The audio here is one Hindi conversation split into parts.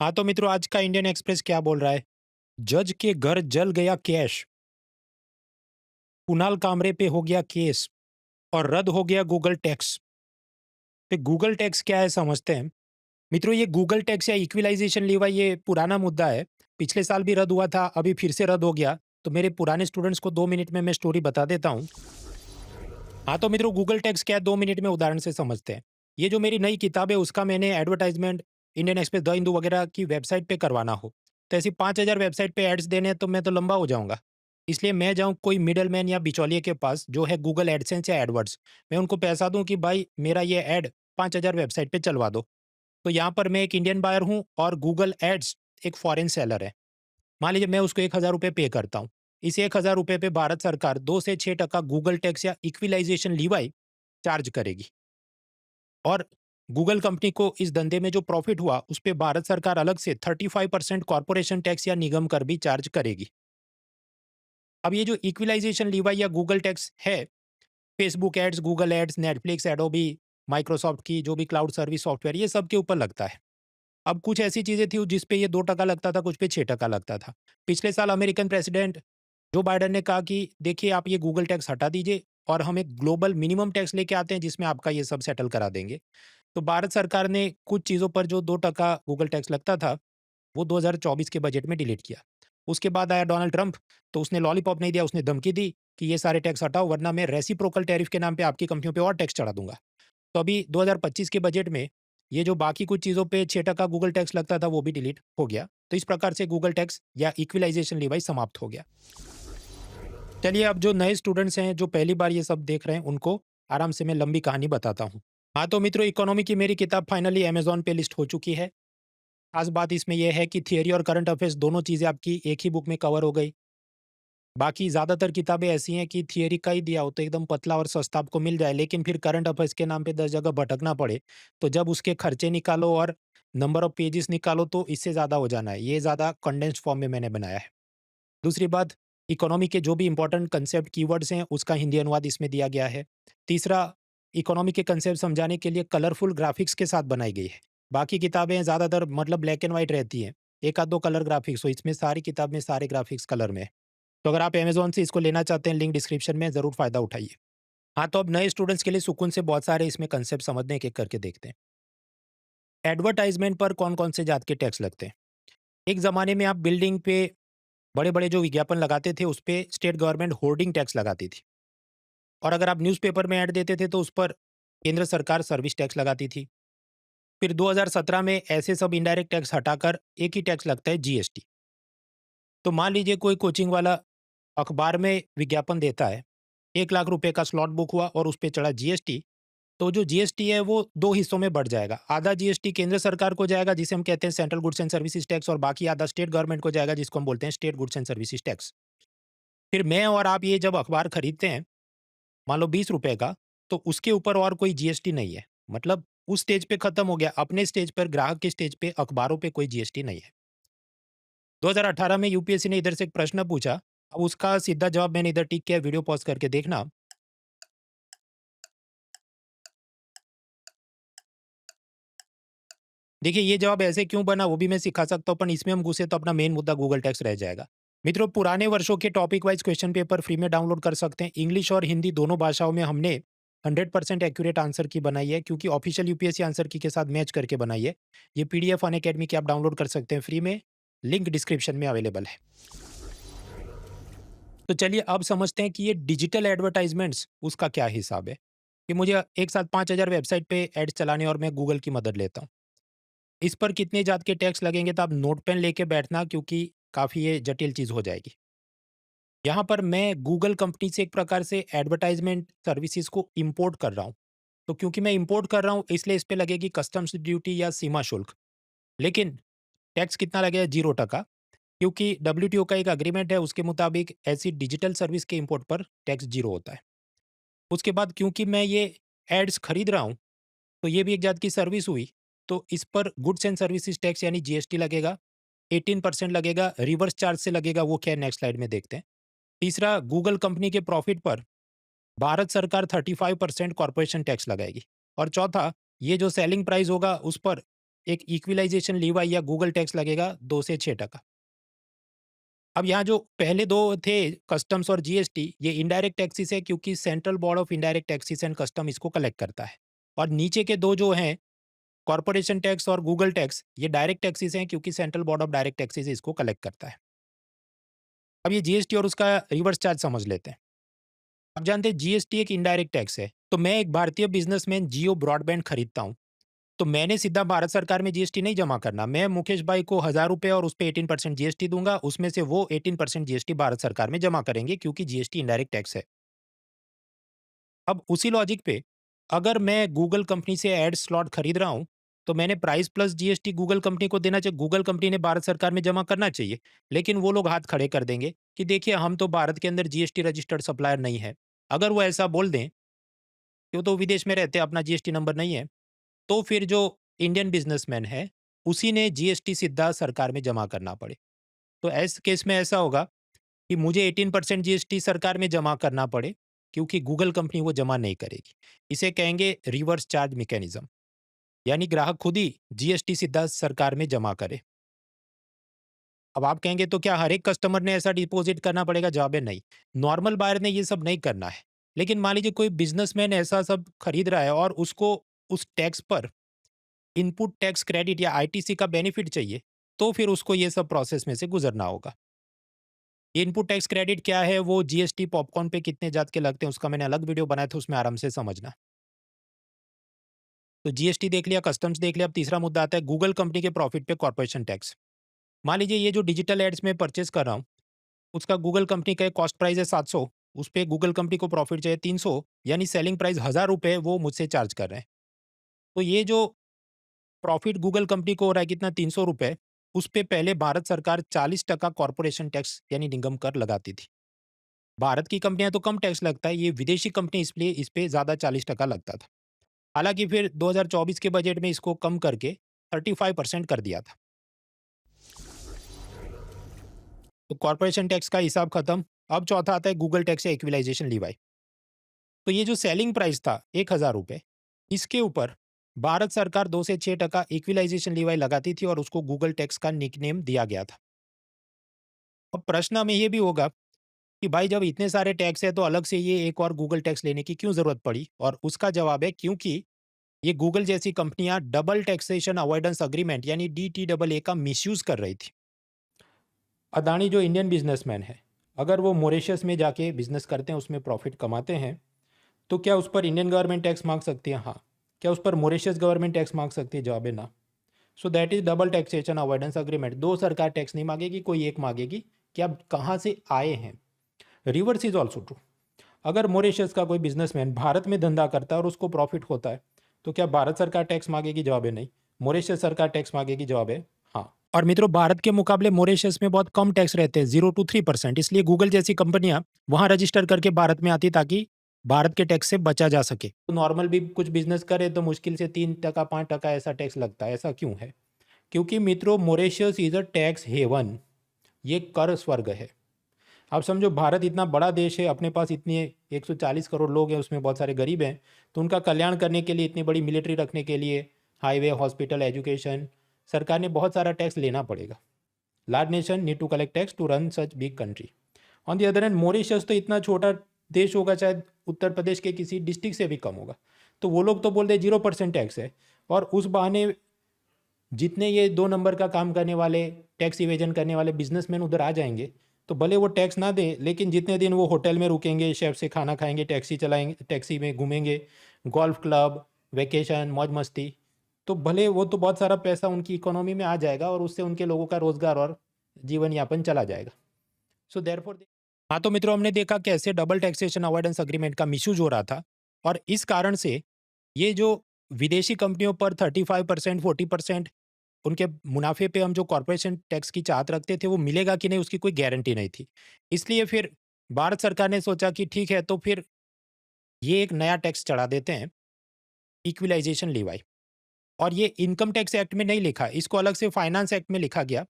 हाँ तो मित्रों, आज का इंडियन एक्सप्रेस क्या बोल रहा है? जज के घर जल गया कैश, कुणाल कामरे पे हो गया केस और रद्द हो गया गूगल टैक्स। तो गूगल टैक्स क्या है समझते हैं। मित्रों, ये गूगल टैक्स या इक्विलाइजेशन लीवा ये पुराना मुद्दा है। पिछले साल भी रद्द हुआ था, अभी फिर से रद्द हो गया। तो मेरे पुराने स्टूडेंट्स को 2 मिनट में मैं स्टोरी बता देता हूँ। हाँ तो मित्रों, गूगल टैक्स क्या है 2 मिनट में उदाहरण से समझते हैं। ये जो मेरी नई किताब है उसका मैंने advertisement Indian express, the Hindu वगैरह की वेबसाइट पे करवाना हो, तो ऐसी 5,000 वेबसाइट पे एड्स देने हैं तो मैं तो लंबा हो जाऊंगा। इसलिए मैं जाऊं कोई मिडल मैन या बिचौलिए के पास जो है गूगल एडसेंस या एडवर्ड्स। मैं उनको पैसा दूं कि भाई मेरा ये एड 5,000 वेबसाइट पे चलवा दो। तो यहाँ पर मैं एक इंडियन बायर हूँ और गूगल एड्स एक फॉरेन सेलर है। मान लीजिए मैं उसको 1,000 रुपये पे करता हूँ। इस 1,000 रुपये पे भारत सरकार 2 से 6% गूगल टैक्स या इक्विलाइजेशन लीवाई चार्ज करेगी। और गूगल कंपनी को इस धंधे में जो प्रॉफिट हुआ उस पे भारत सरकार अलग से 35% कॉर्पोरेशन टैक्स या निगम कर भी चार्ज करेगी। अब ये जो इक्विलाइजेशन लीवाई या गूगल टैक्स है, Facebook ads, Google ads, Netflix, Adobe, Microsoft की जो भी क्लाउड सर्विस सॉफ्टवेयर, ये सब के ऊपर लगता है। अब कुछ ऐसी चीजें थी जिस पे ये 2% लगता था, कुछ पे 6% लगता था। पिछले साल अमेरिकन प्रेसिडेंट जो बाइडेन ने कहा कि देखिए आप ये गूगल टैक्स हटा दीजिए और हम एक ग्लोबल मिनिमम टैक्स लेके आते हैं जिसमें आपका ये सब सेटल करा देंगे। तो भारत सरकार ने कुछ चीज़ों पर जो 2% गूगल टैक्स लगता था, वो 2024 के बजट में डिलीट किया। उसके बाद आया डोनाल्ड ट्रंप, तो उसने लॉलीपॉप नहीं दिया, उसने धमकी दी कि ये सारे टैक्स हटाओ वरना मैं रेसिप्रोकल टैरिफ के नाम पे आपकी कंपनियों पे और टैक्स चढ़ा दूंगा। तो अभी 2025 के बजट में ये जो बाकी कुछ चीज़ों पे 6% गूगल टैक्स लगता था वो भी डिलीट हो गया। तो इस प्रकार से गूगल टैक्स या इक्विलाइजेशन लीवाई समाप्त हो गया। चलिए, अब जो नए स्टूडेंट्स हैं जो पहली बार ये सब देख रहे हैं उनको आराम से मैं लंबी कहानी बताता हूँ। हाँ तो मित्रों, इकोनॉमी की मेरी किताब फाइनली अमेज़न पे लिस्ट हो चुकी है। खास बात इसमें यह है कि थियरी और करंट अफेयर्स दोनों चीज़ें आपकी एक ही बुक में कवर हो गई। बाकी ज़्यादातर किताबें ऐसी हैं कि थियरी का ही दिया हो तो एकदम पतला और सस्ता आपको मिल जाए, लेकिन फिर करंट अफेयर्स के नाम पे 10 जगह भटकना पड़े, तो जब उसके खर्चे निकालो और नंबर ऑफ पेजेस निकालो तो इससे ज़्यादा हो जाना है। ये ज़्यादा कंडेंस्ड फॉर्म में मैंने बनाया है। दूसरी बात, इकोनॉमी के जो भी इंपॉर्टेंट कंसेप्ट कीवर्ड्स हैं उसका हिंदी अनुवाद इसमें दिया गया है। तीसरा, इकोनॉमी के कंसेप्ट समझाने के लिए कलरफुल ग्राफिक्स के साथ बनाई गई है। बाकी किताबें ज़्यादातर मतलब ब्लैक एंड व्हाइट रहती हैं, एक आध दो कलर ग्राफिक्स हो, इसमें सारी किताब में सारे ग्राफिक्स कलर में है। तो अगर आप अमेज़न से इसको लेना चाहते हैं, लिंक डिस्क्रिप्शन में, ज़रूर फ़ायदा उठाइए। हाँ, तो अब नए स्टूडेंट्स के लिए सुकून से बहुत सारे इसमें कंसेप्ट समझने एक-एक करके देखते हैं। एडवर्टाइज़मेंट पर कौन-कौन से जात के टैक्स लगते हैं? एक ज़माने में आप बिल्डिंग पे बड़े-बड़े जो विज्ञापन लगाते थे, उस पे स्टेट गवर्नमेंट होर्डिंग टैक्स लगाती थी। और अगर आप न्यूज़पेपर में ऐड देते थे, तो उस पर केंद्र सरकार सर्विस टैक्स लगाती थी। फिर 2017 में ऐसे सब इनडायरेक्ट टैक्स हटाकर एक ही टैक्स लगता है, जीएसटी। तो मान लीजिए कोई कोचिंग वाला अखबार में विज्ञापन देता है, 1 लाख रुपए का स्लॉट बुक हुआ और उस पे चढ़ा जीएसटी, तो जो जीएसटी है वो 2 हिस्सों में बढ़ जाएगा। आधा जीएसटी केंद्र सरकार को जाएगा जिसे हम कहते हैं central goods and services tax, और बाकी आधा स्टेट गवर्नमेंट को जाएगा जिसको हम बोलते हैं state goods and services tax. फिर मैं और आप ये जब अखबार खरीदते हैं, मान लो ₹20 का, तो उसके ऊपर और कोई जीएसटी नहीं है। मतलब उस स्टेज पे खत्म हो गया। अपने स्टेज पर, ग्राहक के स्टेज पे अखबारों पे कोई जीएसटी नहीं है। 2018 में यूपीएससी ने इधर से एक प्रश्न पूछा, अब उसका सीधा जवाब मैंने इधर टिक किया है, वीडियो पॉज़ करके देखना। देखिए ये जवाब ऐसे क्यों बना वो भी मैं सिखा सकता हूँ, पर इसमें हम घुसे तो अपना मेन मुद्दा गूगल टैक्स रह जाएगा। मित्रों, पुराने वर्षों के topic wise question paper free में डाउनलोड कर सकते हैं। इंग्लिश और हिंदी दोनों भाषाओं में हमने 100% एक्यूरेट आंसर की बनाई है, क्योंकि ऑफिशियल यूपीएससी आंसर की के साथ मैच करके बनाई है। ये पीडीएफ अनअकैडमी की आप डाउनलोड कर सकते हैं फ्री में, लिंक डिस्क्रिप्शन में अवेलेबल है। तो चलिए अब समझते हैं कि ये डिजिटल एडवर्टाइजमेंट्स उसका क्या हिसाब है। कि मुझे एक साथ 5,000 वेबसाइट पे एड्स चलाने और मैं गूगल की मदद लेता हूँ। इस पर कितने जात के टैक्स लगेंगे तो आप नोट पेन लेके बैठना, क्योंकि काफ़ी ये जटिल चीज़ हो जाएगी। यहाँ पर मैं गूगल कंपनी से एक प्रकार से एडवर्टाइजमेंट सर्विसेज को इंपोर्ट कर रहा हूँ। तो क्योंकि मैं इंपोर्ट कर रहा हूँ इसलिए इस पे लगेगी कस्टम्स ड्यूटी या सीमा शुल्क। लेकिन टैक्स कितना लगेगा? 0%। क्योंकि डब्ल्यूटीओ का एक एग्रीमेंट है, उसके मुताबिक ऐसी डिजिटल सर्विस के इंपोर्ट पर टैक्स 0 होता है। उसके बाद क्योंकि मैं ये एड्स खरीद रहा हूँ, तो ये भी एक जात की सर्विस हुई, तो इस पर गुड्स एंड सर्विसेज टैक्स यानी जीएसटी लगेगा। 18% लगेगा, रिवर्स चार्ज से लगेगा, वो क्या है नेक्स्ट स्लाइड में देखते हैं। तीसरा, गूगल कंपनी के प्रॉफिट पर भारत सरकार 35% कॉर्पोरेशन टैक्स लगाएगी। और चौथा, ये जो सेलिंग प्राइस होगा उस पर एक इक्विलाइजेशन लीवाई या गूगल टैक्स लगेगा 2 से 6%। अब यहाँ जो पहले 2 थे कस्टम्स और जीएसटी, ये इनडायरेक्ट टैक्सेस है क्योंकि central board of indirect taxes and custom इसको कलेक्ट करता है। और नीचे के 2 जो हैं कॉर्पोरेशन टैक्स और गूगल टैक्स, ये डायरेक्ट टैक्सेस हैं क्योंकि central board of direct taxes इसको कलेक्ट करता है। अब ये जीएसटी और उसका रिवर्स चार्ज समझ लेते हैं। आप जानते हैं जीएसटी एक इनडायरेक्ट टैक्स है। तो मैं एक भारतीय बिजनेसमैन जियो ब्रॉडबैंड खरीदता हूँ, तो मैंने सीधा भारत सरकार में जीएसटी नहीं जमा करना। मैं मुकेश भाई को 1000 रुपए और उस पे 18% जीएसटी दूंगा, उसमें से वो 18% जीएसटी भारत सरकार में जमा करेंगे क्योंकि जीएसटी इनडायरेक्ट टैक्स है। अब उसी लॉजिक पे अगर मैं गूगल कंपनी से एड स्लॉट खरीद रहा हूँ, तो मैंने price plus GST Google company को देना चाहिए। गूगल कंपनी ने भारत सरकार में जमा करना चाहिए, लेकिन वो लोग हाथ खड़े कर देंगे कि देखिए हम तो भारत के अंदर जीएसटी रजिस्टर्ड सप्लायर नहीं है। अगर वो ऐसा बोल दें कि वो तो विदेश में रहते हैं, अपना जीएसटी नंबर नहीं है, तो फिर जो इंडियन बिजनेसमैन है, उसी ने जीएसटी सीधा सरकार में जमा करना पड़े। तो ऐसे केस में ऐसा होगा कि मुझे 18% जीएसटी सरकार में जमा करना पड़े, क्योंकि गूगल कंपनी वो जमा नहीं करेगी। इसे कहेंगे रिवर्स चार्ज मैकेनिज्म, यानी ग्राहक खुद ही जीएसटी सीधा सरकार में जमा करे। अब आप कहेंगे तो क्या हर एक कस्टमर ने ऐसा डिपॉजिट करना पड़ेगा? जवाब है नहीं। नॉर्मल बायर ने ये सब नहीं करना है। लेकिन मान लीजिए कोई बिजनेसमैन ऐसा सब खरीद रहा है और उसको उस टैक्स पर इनपुट टैक्स क्रेडिट या आईटीसी का बेनिफिट चाहिए, तो फिर उसको ये सब प्रोसेस में से गुजरना होगा। ये इनपुट टैक्स क्रेडिट क्या है, वो जीएसटी पॉपकॉर्न पे कितने जात के लगते हैं, उसका मैंने अलग वीडियो बनाया था, उसमें आराम से समझना। तो जीएसटी देख लिया, कस्टम्स देख लिया। अब तीसरा मुद्दा आता है गूगल कंपनी के प्रॉफिट पे कॉर्पोरेशन टैक्स। मान लीजिए ये जो डिजिटल एड्स में परचेस कर रहा हूँ, उसका गूगल कंपनी का कॉस्ट प्राइस है 700, उस पे गूगल कंपनी को प्रॉफिट चाहिए 300, यानी सेलिंग प्राइस 1000 रुपए वो मुझसे चार्ज कर रहे हैं। तो ये जो प्रॉफिट गूगल कंपनी को हो रहा है कितना, 300 रुपए, उस पे पहले भारत सरकार 40% कॉर्पोरेशन टैक्स यानी निगम कर लगाती थी। भारत की कंपनियां तो कम टैक्स लगता है, ये विदेशी कंपनी इसलिए इस पे ज्यादा 40% लगता था। हालांकि फिर 2024 के बजट में इसको कम करके 35% कर दिया था। तो कॉर्पोरेशन टैक्स का हिसाब खत्म। अब चौथा आता है गूगल टैक्स या इक्विलाइजेशन लीवाई। तो ये जो सेलिंग प्राइस था 1000 रुपए, इसके ऊपर भारत सरकार 2 से 6% इक्विलाइजेशन लीवाई लगाती थी और उसको गूगल टैक्स का निकनेम दिया गया था। अब प्रश्न हमें ये भी होगा कि भाई जब इतने सारे टैक्स है तो अलग से ये एक और गूगल टैक्स लेने की क्यों जरूरत पड़ी? और उसका जवाब है क्योंकि ये गूगल जैसी कंपनियां डबल टैक्सेशन अवॉइडेंस अग्रीमेंट यानी डीटीडबल ए का मिसयूज कर रही थी। अदानी जो इंडियन बिजनेसमैन है, अगर वो मॉरिशस में जाके बिजनेस करते हैं, उसमें प्रॉफिट कमाते हैं, तो क्या उस पर इंडियन गवर्नमेंट टैक्स मांग सकती है? हाँ। क्या उस पर मॉरिशस गवर्नमेंट टैक्स मांग सकती है? जवाब है ना। So that is double taxation avoidance agreement. दो सरकार टैक्स नहीं मांगेगी, कोई एक मांगेगी कि आप कहाँ से आए हैं। Reverse is also true. अगर मॉरिशस का कोई बिजनेसमैन भारत में धंधा करता है और उसको प्रॉफिट होता है, तो क्या भारत सरकार टैक्स मांगेगी? जवाब है नहीं। मॉरिशस सरकार टैक्स मांगेगी? जवाब है हाँ। और मित्रों, भारत के मुकाबले मॉरिशस में बहुत कम टैक्स रहते हैं, 0 to 3%। इसलिए गूगल जैसी कंपनियां वहां रजिस्टर करके भारत में आती ताकि भारत के टैक्स से बचा जा सके। तो नॉर्मल भी कुछ बिजनेस करे तो मुश्किल से 3% 5% ऐसा टैक्स लगता है। ऐसा क्यों है? क्योंकि मित्रों, Mauritius is a tax haven, ये कर स्वर्ग है। आप समझो भारत इतना बड़ा देश है, अपने पास इतने 140 करोड़ लोग हैं, उसमें बहुत सारे गरीब हैं, तो उनका कल्याण करने के लिए, इतनी बड़ी मिलिट्री रखने के लिए, हाईवे, हॉस्पिटल, एजुकेशन, सरकार ने बहुत सारा टैक्स लेना पड़ेगा। Large nation need to collect tax to run such big country. On the other hand Mauritius तो इतना छोटा देश होगा, शायद उत्तर प्रदेश के किसी डिस्ट्रिक्ट से भी कम होगा, तो वो लोग तो बोलते 0% टैक्स है। और उस बहाने जितने ये 2 नंबर का काम करने वाले, टैक्स इवेजन करने वाले बिजनेसमैन उधर आ जाएंगे, तो भले वो टैक्स ना दे, लेकिन जितने दिन वो होटल में रुकेंगे, शेफ से खाना खाएंगे, टैक्सी चलाएंगे, टैक्सी में घूमेंगे, गोल्फ क्लब, वेकेशन, मौज मस्ती, तो भले वो तो बहुत सारा पैसा उनकी इकोनॉमी में आ जाएगा और उससे उनके लोगों का रोजगार और जीवन यापन चला जाएगा। सो देयरफॉर हाँ, तो मित्रों, हमने देखा कैसे डबल टैक्सेशन अवॉइडेंस अग्रीमेंट का मिसयूज हो रहा था, और इस कारण से ये जो विदेशी कंपनियों पर 35% 40% उनके मुनाफे पे हम जो कॉर्पोरेशन टैक्स की चाहत रखते थे, वो मिलेगा कि नहीं, उसकी कोई गारंटी नहीं थी। इसलिए फिर भारत सरकार ने सोचा कि ठीक है, तो फिर ये एक नया टैक्स चढ़ा देते हैं, इक्विलाइजेशन लीवाई। और ये इनकम टैक्स एक्ट में नहीं लिखा, इसको अलग से फाइनेंस एक्ट में लिखा गया।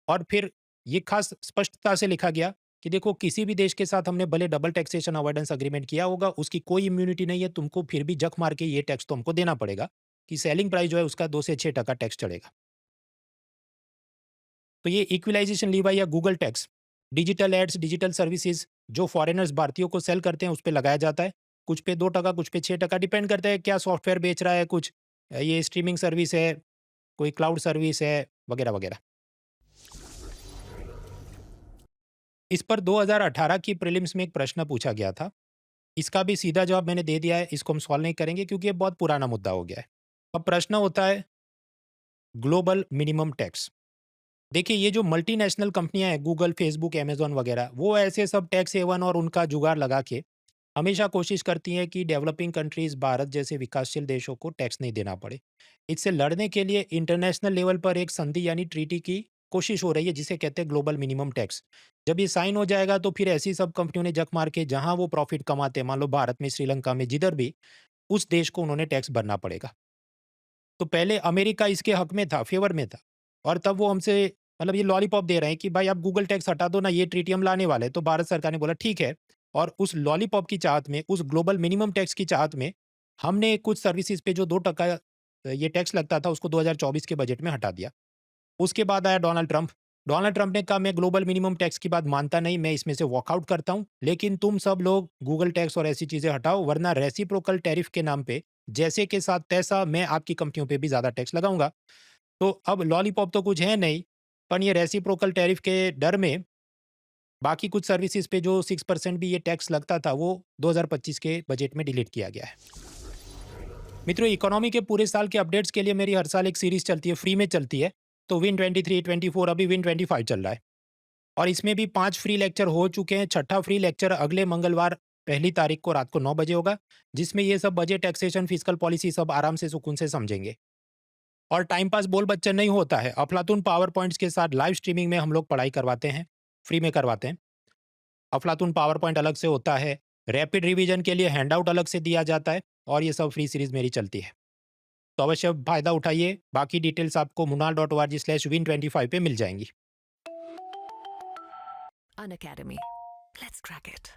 और फिर ये खास स्पष्टता से लिखा गया कि देखो, किसी भी देश के साथ हमने भले डबल टैक्सेशन अवॉइडेंस अग्रीमेंट किया होगा, उसकी कोई इम्यूनिटी नहीं है, तुमको फिर भी जख मार के ये टैक्स तो हमको देना पड़ेगा। कि सेलिंग प्राइस जो है उसका 2 से 6% टैक्स चढ़ेगा। तो ये इक्विलाइजेशन लीवाई या Google tax digital ads, digital services जो फॉरेनर्स भारतीयों को सेल करते हैं उस पे लगाया जाता है। कुछ पे 2%, कुछ पे 6%, डिपेंड करता है क्या सॉफ्टवेयर बेच रहा है, कुछ ये स्ट्रीमिंग सर्विस है, कोई क्लाउड सर्विस है, वगैरह वगैरह। इस पर 2018 की प्रीलिम्स में एक प्रश्न पूछा गया था। इसका भी सीधा जवाब मैंने दे दिया है, इसको हम सॉल्व नहीं करेंगे क्योंकि ये बहुत पुराना मुद्दा हो गया है। अब प्रश्न होता है ग्लोबल मिनिमम टैक्स। देखिए ये जो मल्टीनेशनल कंपनियां हैं गूगल, फेसबुक, अमेज़न वगैरह, वो ऐसे सब टैक्स हेवन और उनका जुगाड़ लगा के हमेशा कोशिश करती हैं कि डेवलपिंग कंट्रीज़ भारत जैसे विकासशील देशों को टैक्स नहीं देना पड़े। इससे लड़ने के लिए इंटरनेशनल लेवल पर एक संधि यानी ट्रीटी की कोशिश हो रही है जिसे कहते हैं ग्लोबल मिनिमम टैक्स। जब ये साइन हो जाएगा तो फिर ऐसी सब कंपनियों ने जक मार के जहाँ वो प्रॉफ़िट कमाते हैं, मान लो भारत में, श्रीलंका में, जिधर भी, उस देश को उन्होंने टैक्स भरना पड़ेगा। तो पहले अमेरिका इसके हक में था, फ़ेवर में था और तब वो हमसे मतलब ये लॉलीपॉप दे रहे हैं कि भाई आप गूगल टैक्स हटा दो ना, ये ट्रीटी हम लाने वाले हैं। तो भारत सरकार ने बोला ठीक है, और उस लॉलीपॉप की चाहत में, उस ग्लोबल मिनिमम टैक्स की चाहत में, हमने कुछ सर्विसेज़ पे जो 2% ये टैक्स लगता था उसको 2024 के बजट में हटा दिया। उसके बाद आया डोनाल्ड ट्रंप। डोनाल्ड ट्रंप ने कहा मैं ग्लोबल मिनिमम टैक्स की बात मानता नहीं, मैं इसमें से वॉकआउट करता हूँ, लेकिन तुम सब लोग गूगल टैक्स और ऐसी चीज़ें हटाओ वरना रेसिप्रोकल टैरिफ के नाम पे जैसे के साथ तैसा मैं आपकी कंपनियों पे भी ज़्यादा टैक्स लगाऊंगा। तो अब लॉलीपॉप तो कुछ है नहीं, पर ये रेसिप्रोकल टैरिफ के डर में बाकी कुछ सर्विसेज पे जो 6% भी ये टैक्स लगता था वो 2025 के बजट में डिलीट किया गया है। मित्रों, इकोनॉमी के पूरे साल के अपडेट्स के लिए मेरी हर साल एक सीरीज चलती है, फ्री में चलती है। तो विन 23, 24, अभी विन 25 चल रहा है और इसमें भी 5 फ्री लेक्चर हो चुके हैं। छठा फ्री लेक्चर अगले मंगलवार 1 तारीख को रात को 9 बजे होगा, जिसमें ये सब बजट, टैक्सेशन, फिजिकल पॉलिसी सब आराम से सुकून से समझेंगे। और टाइम पास बोल बच्चन नहीं होता है, अफलातून पावर पॉइंट्स के साथ लाइव स्ट्रीमिंग में हम लोग पढ़ाई करवाते हैं, फ्री में करवाते हैं। अफलातून पावर पॉइंट अलग से होता है, रैपिड रिवीजन के लिए हैंडआउट अलग से दिया जाता है और ये सब फ्री सीरीज मेरी चलती है। तो अवश्य फ़ायदा उठाइए। बाकी डिटेल्स आपको munal.org/win25 पे मिल जाएंगी। An academy. Let's crack it.